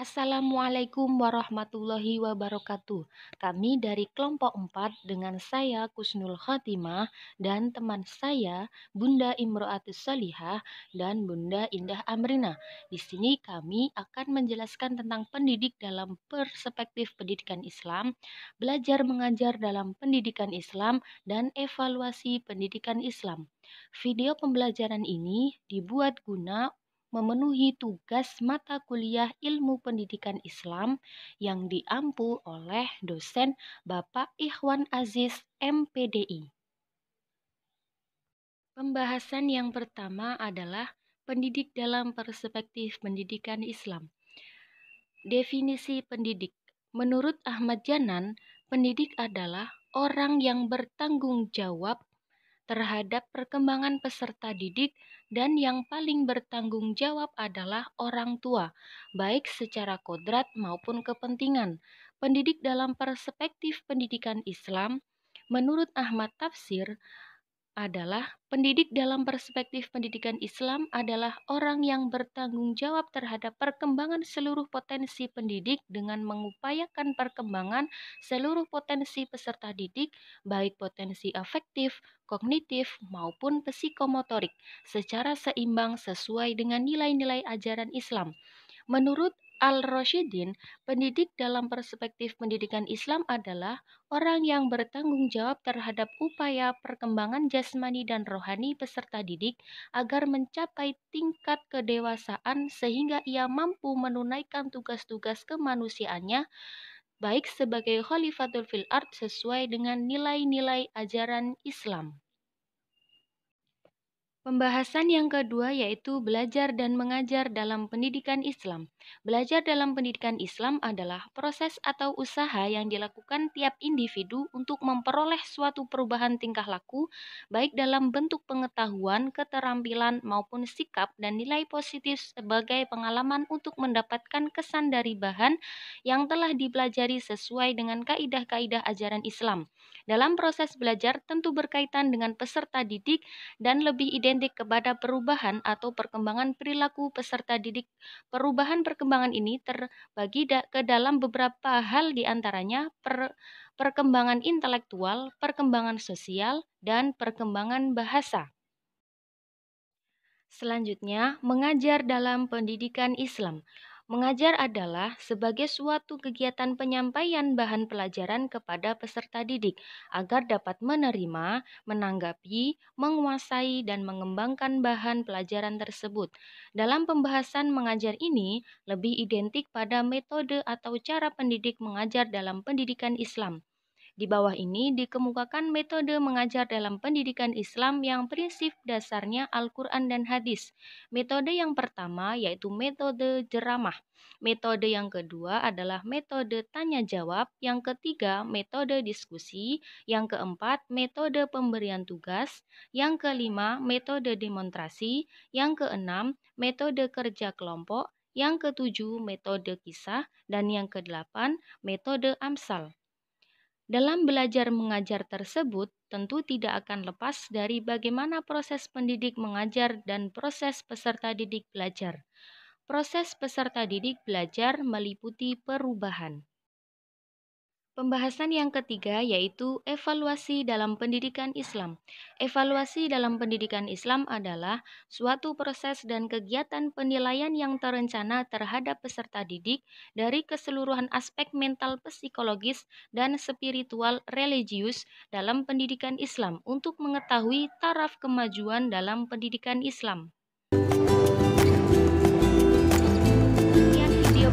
Assalamualaikum warahmatullahi wabarakatuh. Kami dari kelompok 4 dengan saya Kusnul Khotimah dan teman saya Bunda Imro'atus Solihah dan Bunda Indah Amrina. Di sini kami akan menjelaskan tentang pendidik dalam perspektif pendidikan Islam, belajar mengajar dalam pendidikan Islam, dan evaluasi pendidikan Islam. Video pembelajaran ini dibuat guna memenuhi tugas mata kuliah Ilmu Pendidikan Islam yang diampu oleh dosen Bapak Ikhwan Aziz MPDI. Pembahasan yang pertama adalah pendidik dalam perspektif pendidikan Islam. Definisi pendidik. Menurut Ahmad Janan, pendidik adalah orang yang bertanggung jawab terhadap perkembangan peserta didik dan yang paling bertanggung jawab adalah orang tua, baik secara kodrat maupun kepentingan. Pendidik dalam perspektif pendidikan Islam, menurut Ahmad Tafsir, adalah pendidik dalam perspektif pendidikan Islam adalah orang yang bertanggung jawab terhadap perkembangan seluruh potensi pendidik dengan mengupayakan perkembangan seluruh potensi peserta didik, baik potensi afektif, kognitif, maupun psikomotorik, secara seimbang sesuai dengan nilai-nilai ajaran Islam. Menurut Al-Rasyidin, pendidik dalam perspektif pendidikan Islam adalah orang yang bertanggung jawab terhadap upaya perkembangan jasmani dan rohani peserta didik agar mencapai tingkat kedewasaan sehingga ia mampu menunaikan tugas-tugas kemanusiaannya baik sebagai khalifatul fil ard sesuai dengan nilai-nilai ajaran Islam. Pembahasan yang kedua yaitu belajar dan mengajar dalam pendidikan Islam. Belajar dalam pendidikan Islam adalah proses atau usaha yang dilakukan tiap individu untuk memperoleh suatu perubahan tingkah laku, baik dalam bentuk pengetahuan, keterampilan, maupun sikap dan nilai positif sebagai pengalaman untuk mendapatkan kesan dari bahan yang telah dipelajari sesuai dengan kaidah-kaidah ajaran Islam. Dalam proses belajar tentu berkaitan dengan peserta didik dan lebih identik kepada perubahan atau perkembangan perilaku peserta didik. Perkembangan ini terbagi ke dalam beberapa hal diantaranya perkembangan intelektual, perkembangan sosial, dan perkembangan bahasa. Selanjutnya, mengajar dalam pendidikan Islam. Mengajar adalah sebagai suatu kegiatan penyampaian bahan pelajaran kepada peserta didik agar dapat menerima, menanggapi, menguasai, dan mengembangkan bahan pelajaran tersebut. Dalam pembahasan mengajar ini, lebih identik pada metode atau cara pendidik mengajar dalam pendidikan Islam. Di bawah ini dikemukakan metode mengajar dalam pendidikan Islam yang prinsip dasarnya Al-Quran dan Hadis. Metode yang pertama yaitu metode jeramah. Metode yang kedua adalah metode tanya-jawab. Yang ketiga, metode diskusi. Yang keempat, metode pemberian tugas. Yang kelima, metode demonstrasi. Yang keenam, metode kerja kelompok. Yang ketujuh, metode kisah. Dan yang kedelapan, metode amsal. Dalam belajar mengajar tersebut, tentu tidak akan lepas dari bagaimana proses pendidik mengajar dan proses peserta didik belajar. Proses peserta didik belajar meliputi perubahan. Pembahasan yang ketiga yaitu evaluasi dalam pendidikan Islam. Evaluasi dalam pendidikan Islam adalah suatu proses dan kegiatan penilaian yang terencana terhadap peserta didik dari keseluruhan aspek mental, psikologis, dan spiritual religius dalam pendidikan Islam untuk mengetahui taraf kemajuan dalam pendidikan Islam. Sekian video